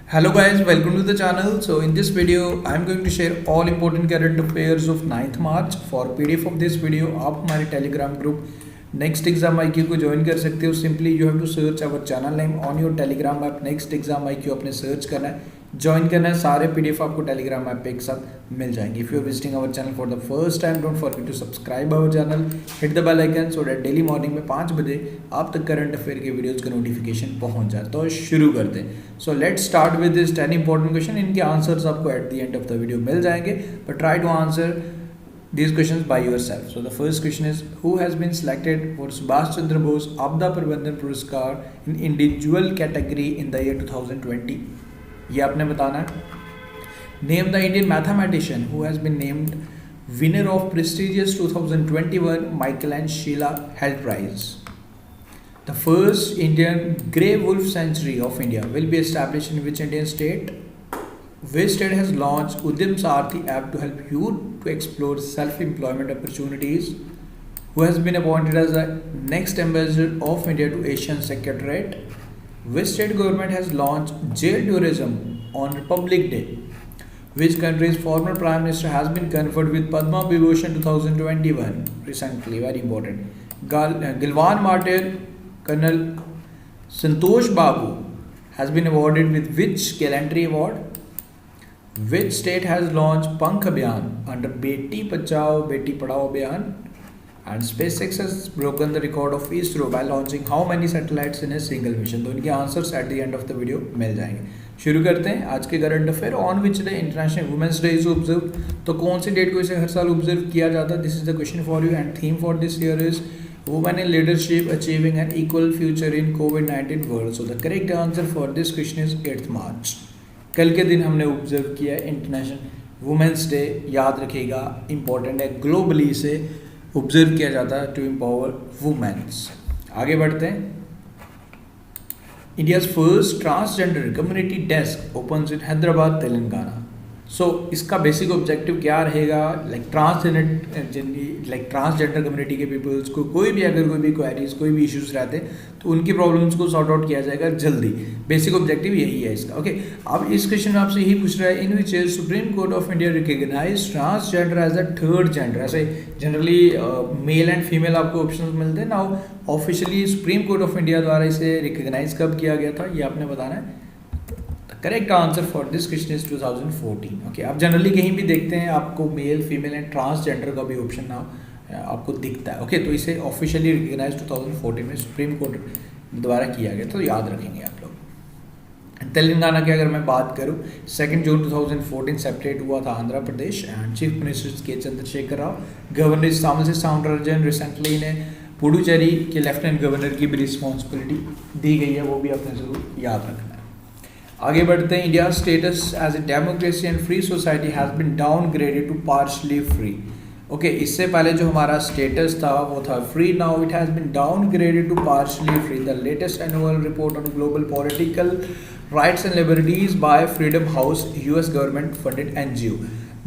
Hello guys, welcome to the channel. So in this video, I am going to share all important current affairs of 9th March. For PDF of this video, आप हमारे Telegram group Next Exam IQ को join कर सकते हो. Simply you have to search our channel name on your Telegram app. Next Exam IQ अपने search करना है, join करना है. सारे PDF आपको Telegram ऐप पे एक साथ मिल जाएंगे. If you are visiting our channel for the first time, don't forget to subscribe our channel, hit the bell icon so that daily morning में 5 बजे आप तक करंट अफेयर के वीडियोस का नोटिफिकेशन पहुंच जाए. तो शुरू करते हैं. So let's start with this 10 important question. इनके आंसर्स आपको at the end of the video मिल जाएंगे, but try to answer these questions by yourself. So the first question is, who has been selected for Subhash Chandra Bose Abda Prabandhan Puraskar in individual category in the year 2020? ये आपने बताना है. Name the Indian mathematician who has been named winner of prestigious 2021 Michael and Sheila Held Prize. The first Indian grey wolf sanctuary of India will be established in which Indian state? Which state has launched Udyam Saarthi app to help youth to explore self-employment opportunities? Who has been appointed as the next ambassador of India to Asian Secretariat? Which state government has launched jail tourism on Republic Day? Which country's former Prime Minister has been conferred with Padma Vibhushan 2021 recently? Very important. Gilwan Martyr Colonel Santosh Babu has been awarded with which gallantry award? Which state has launched Pankh Abhiyan under Beti Bachao Beti Padhao Abhiyan? And SpaceX has broken the record of ISRO by launching how many satellites in a single mission? तो इनके answers at the end of the video मिल जाएंगे. शुरू करते हैं आज के current affair. On which day international women's day is observe? तो कौन सी डेट को इसे हर साल ऑब्जर्व किया जाता है? This is the question for you and theme for this year is women in leadership achieving an equal future in कोविड-19 world. So the correct answer for this question is 8th March. कल के दिन हमने observe किया international women's day. याद रखिएगा, important है. Globally इसे ऑब्जर्व किया जाता है टू एम्पावर वुमेन्स. आगे बढ़ते हैं. India's first transgender community desk opens in Hyderabad Telangana. So इसका बेसिक ऑब्जेक्टिव क्या रहेगा? लाइक ट्रांसजेंडर कम्युनिटी के पीपल्स को कोई भी अगर कोई भी क्वेरीज कोई भी इश्यूज रहते हैं तो उनकी प्रॉब्लम्स को सॉर्ट आउट किया जाएगा जल्दी. बेसिक ऑब्जेक्टिव यही है इसका. ओके, अब इस क्वेश्चन में आपसे यही पूछ रहा है, in which supreme court of India recognise transgender as a third gender. ऐसे जनरली मेल एंड फीमेल आपको ऑप्शन मिलते हैं. Now officially supreme court of India द्वारा इसे रिकॉग्नाइज कब किया गया था, ये आपने बताना है. Correct answer for this question is 2014. Okay, आप जनरली कहीं भी देखते हैं आपको मेल फीमेल एंड ट्रांसजेंडर का भी ऑप्शन ना आपको दिखता है. ओके, तो इसे ऑफिशियली रिकॉग्नाइज 2014 में सुप्रीम कोर्ट द्वारा किया गया, तो याद रखेंगे आप लोग. तेलंगाना की अगर मैं बात करूं, 2 जून 2014 सेपरेट हुआ था Andhra Pradesh and chief minister के चंद्रशेखर राव, गवर्नर तमिलिसाई साउंडरराजन. रिसेंटली इन्हें पुडुचेरी के लेफ्टिनेंट गवर्नर की भी रिस्पॉन्सिबिलिटी दी गई है, वो भी आपने जरूर याद रखना है. आगे बढ़ते हैं. India status as a democracy and free society has been downgraded to partly free. Okay, इससे पहले जो हमारा स्टेटस था वो था free. Now it has been downgraded to partly free. The latest annual report on global political rights and liberties by Freedom House, US government funded NGO.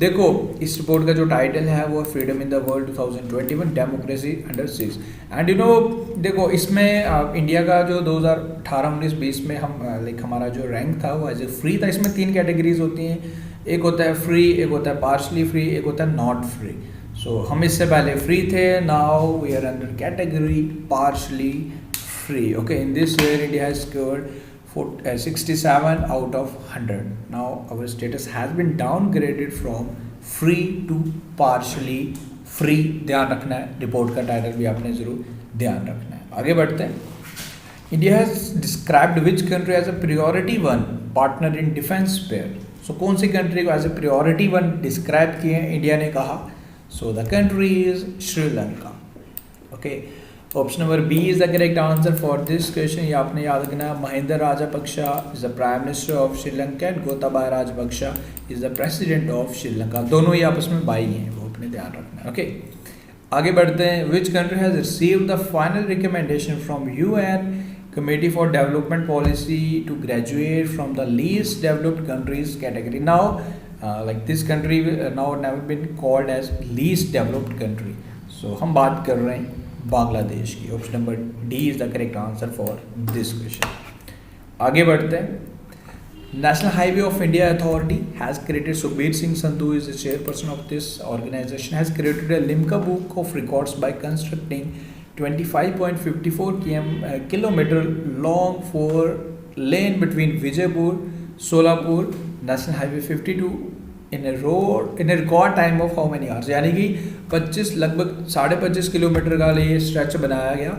देखो, इस report का जो टाइटल है वो freedom in the world 2021 democracy under siege. And you know, देखो इसमें India का जो 2018-19-20 में हम लाइक हमारा जो रैंक था वो एज ए फ्री था. इसमें 3 कैटेगरीज होती हैं. एक होता है फ्री, एक होता है पार्शली फ्री, एक होता है नॉट फ्री. सो हम इससे पहले फ्री थे. Now we are under category partly free. Okay, in this year India has scored 67 out of 100. Now our status has been downgraded from free to partially free. ध्यान रखना है, रिपोर्ट का title भी आपने जरूर ध्यान रखना है. आगे बढ़ते हैं. India has described which country as a priority 1 partner in defence spare. So कौन सी कंट्री को एज ए प्रायोरिटी 1 डिस्क्राइब किए हैं इंडिया ने कहा? So the country is Sri Lanka. Okay, option number B is the correct answer for this question. ये आपने याद रखना. Mahinda Rajapaksa is the prime minister of Sri Lanka and Gotabaya Rajapaksa is the president of Sri Lanka. दोनों ही आपस में भाई हैं, वो अपने ध्यान रखना है. ओके, आगे बढ़ते हैं. Which country has received the final recommendation from UN committee for development policy to graduate from the least developed countries category. Now like this country now never been called as least developed country. So हम बात कर रहे हैं बांग्लादेश की. Option number D is the correct answer for this question. आगे बढ़ते हैं. National Highway of India Authority has created, Sukhbir Singh Sandhu is the chairperson of this organization, has created a Limca Book of Records by constructing 25.54 kilometer long 4-lane between Vijaypur, Solapur, National Highway 52 in a record time of how many hours, यानी कि 25 लगभग 25.5 kilometre का ये stretch बनाया गया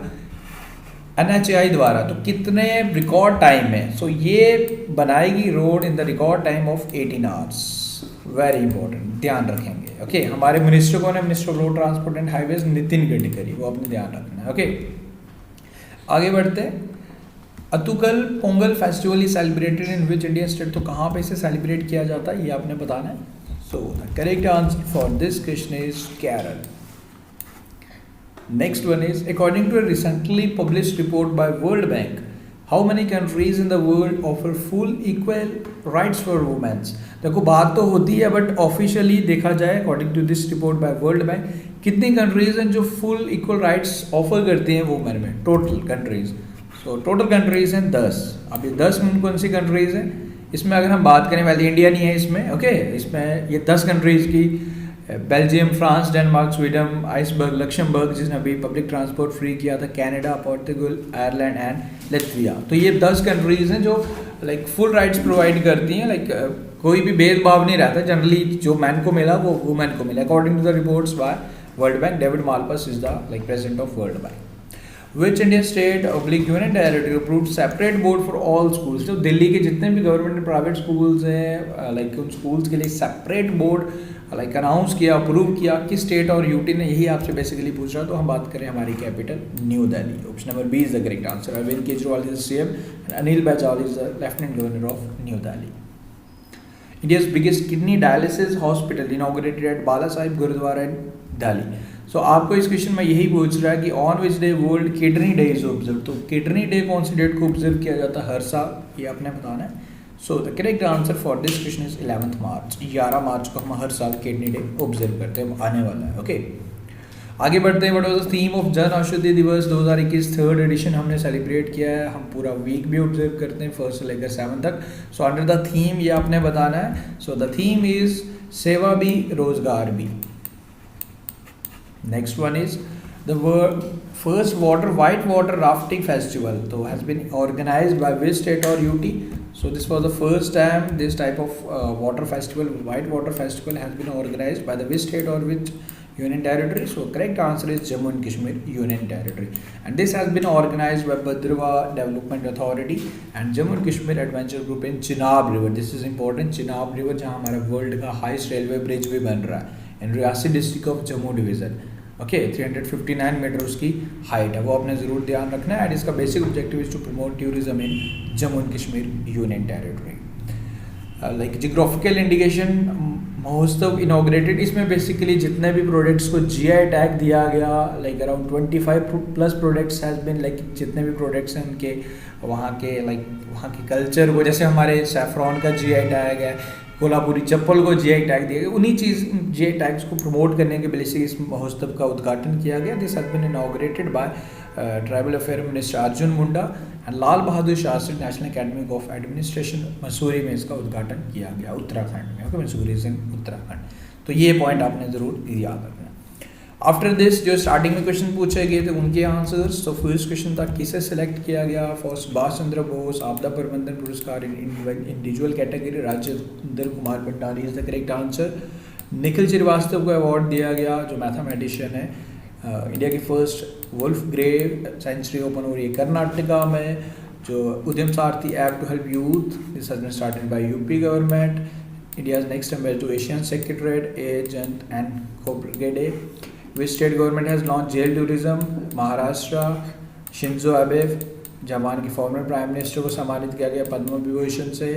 NHAI द्वारा। तो कितने रिकॉर्ड टाइम में, सो ये बनाएगी road in the record time of 18 hours. Very important, ध्यान रखेंगे। ओके हमारे मिनिस्टर कौन है? Minister of road transport and highways Nitin Gadkari, वो अपने ध्यान रखना है। ओके आगे बढ़ते हैं। Attukal Pongal festival is celebrated in which Indian state, तो कहाँ पे इसे सेलिब्रेट किया जाता है ये आपने बताना है। सो the correct answer for this question is Kerala. Next one is, according to a recently published report by World Bank, how many countries in the world offer full equal rights for women? देखो बात तो होती है but officially देखा जाए according to this report by World Bank, कितनी countries हैं जो फुल इक्वल राइट्स ऑफर करती हैं वुमेन में? Total countries, so total countries हैं 10। अब ये 10 में कौन सी कंट्रीज हैं? इसमें अगर हम बात करें, वाली इंडिया नहीं है इसमें। ओके इसमें ये 10 कंट्रीज की Belgium, France, Denmark, Sweden, iceberg, Luxembourg जिसने अभी पब्लिक ट्रांसपोर्ट फ्री किया था, Canada, Portugal, Ireland and Lithuania. तो ये 10 कंट्रीज हैं जो लाइक फुल राइट्स प्रोवाइड करती हैं, लाइक कोई भी भेदभाव नहीं रहता, जनरली जो मैन को मिला वो वुमेन को मिला, according to the reports by World Bank. David Malpass is the like president of World Bank. Which Indian state oblique union territory approved separate board for all schools? जो दिल्ली के जितने भी गवर्नमेंट एंड प्राइवेट स्कूल्स हैं, like उन schools के लिए separate board like announce किया, approve किया, किस स्टेट और यूटी ने? यही आपसे बेसिकली पूछ रहा। तो हम बात करें हमारी capital New Delhi. Option number B is the correct answer. Arvind Kejriwal is CM and Anil Baijal is the lieutenant governor of New Delhi. India's biggest kidney dialysis hospital inaugurated at Bala Sahib Gurudwara in Delhi. सो आपको इस क्वेश्चन में यही पूछ रहा है कि on which day world kidney day is observe. तो kidney day कौन सी डेट को ऑब्जर्व किया जाता है हर साल, ये आपने बताना है। सो the correct answer for this question is 11 मार्च। 11 मार्च को हम हर साल किडनी डे ऑब्जर्व करते हैं, आने वाला है। ओके आगे बढ़ते हैं। What was the theme of Jan Aushadhi दिवस 2021 3rd एडिशन हमने सेलिब्रेट किया है। हम पूरा वीक भी ऑब्जर्व करते हैं 1st से लेकर 7 तक। सो अंडर द थीम ये आपने बताना है। सो द थीम इज सेवा भी रोजगार भी। Next one is the first white water rafting festival. So has been organized by which state or UT? So this was the first time this type of water festival, white water festival, has been organized by the which state or which union territory? So correct answer is Jammu and Kashmir Union Territory, and this has been organized by Bhadrava Development Authority and Jammu and Kashmir Adventure Group in Chenab River. This is important, Chenab River जहाँ हमारा world का highest railway bridge भी बन रहा है in Reasi district of Jammu division. Okay 359 metre उसकी height है, वो आपने ज़रूर ध्यान रखना है। एंड इसका basic objective is to promote tourism in Jammu and Kashmir union territory. Like geographical indication Mahotsav inaugurated, इसमें बेसिकली जितने भी प्रोडक्ट्स को जीआई टैग दिया गया, like around 25+ products has been, like जितने भी प्रोडक्ट्स हैं उनके वहाँ के लाइक वहाँ के कल्चर को, जैसे हमारे सैफ्रॉन का जीआई टैग है, कोल्हापुरी चप्पल को जीआई टैग दिया गया, उन्हीं जीआई टैग्स को प्रमोट करने के बेसिस इस महोत्सव का उद्घाटन किया गया। This has been inaugurated by tribal affair minister Arjun Munda and Lal Bahadur Shastri National Academy of Administration Mussoorie में इसका उद्घाटन किया गया, उत्तराखंड में। Okay Mussoorie is in Uttarakhand. तो ये पॉइंट आपने ज़रूर याद रखना। आफ्टर दिस जो स्टार्टिंग में क्वेश्चन पूछे गए थे उनके आंसर्स। तो फर्स्ट क्वेश्चन था किसे सिलेक्ट किया गया फॉर सुभाष चंद्र बोस आपदा प्रबंधन पुरस्कार in individual category? Rajendra Kumar Bhandari is the correct answer. Nikhil Shrivastava को अवार्ड दिया गया जो मैथमेटिशियन है। इंडिया की first wolf grey sanctuary open हो रही है कर्नाटका में। जो Udyam Sarathi app to help youth, this has been started by UP government. India's next ambassador to ASEAN secretariat Jayant N Khobragade. Which state government has launched jail tourism? Maharashtra. Shinzo Abe Japan के former prime minister को सम्मानित किया गया पद्म विभूषण से।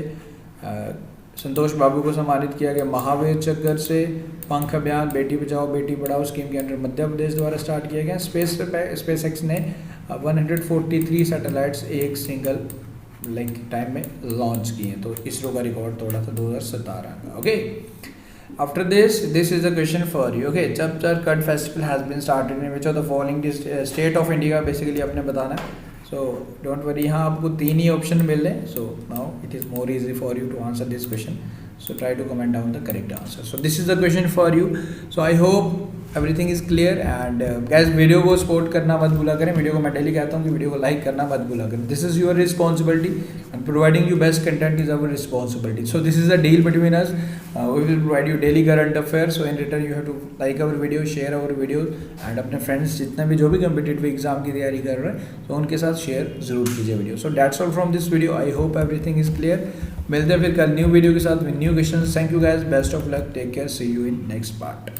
संतोष बाबू को सम्मानित किया गया महावीर चक्र से। पंख अभियान बेटी बचाओ बेटी पढ़ाओ स्कीम के अंडर मध्य प्रदेश द्वारा स्टार्ट किया गया। स्पेस एक्स ने 143 सैटेलाइट्स एक सिंगल लाइक टाइम में लॉन्च किए, तो इसरो का रिकॉर्ड तोड़ा था 2017 का। Okay After this is a question for you. Okay, Chapchar Cut Festival has been started in which of the following state of India? Basically आपने बताना है। सो डोंट वरी, यहाँ आपको 3 ही ऑप्शन मिल रहे हैं. So now it is more easy for you to answer this question. So try to comment down the correct answer. So this is the question for you. So I hope everything is clear and guys, video को support करना मत भूला करें. Video को मैं daily कहता हूँ कि वीडियो को लाइक करना मत भूला करें. This is your responsibility and providing you best content is our responsibility. So this is a deal between us. We will provide you daily current affairs. So in return you have to like our video, share our video and अपने friends जितने भी जो भी competitive exam की तैयारी कर रहे हैं तो उनके साथ शेयर ज़रूर कीजिए video. So that's all from this video. I hope everything is clear. मिलते हैं फिर कल न्यू वीडियो के साथ with new questions. Thank you guys. Best of luck. Take care. See you in next part.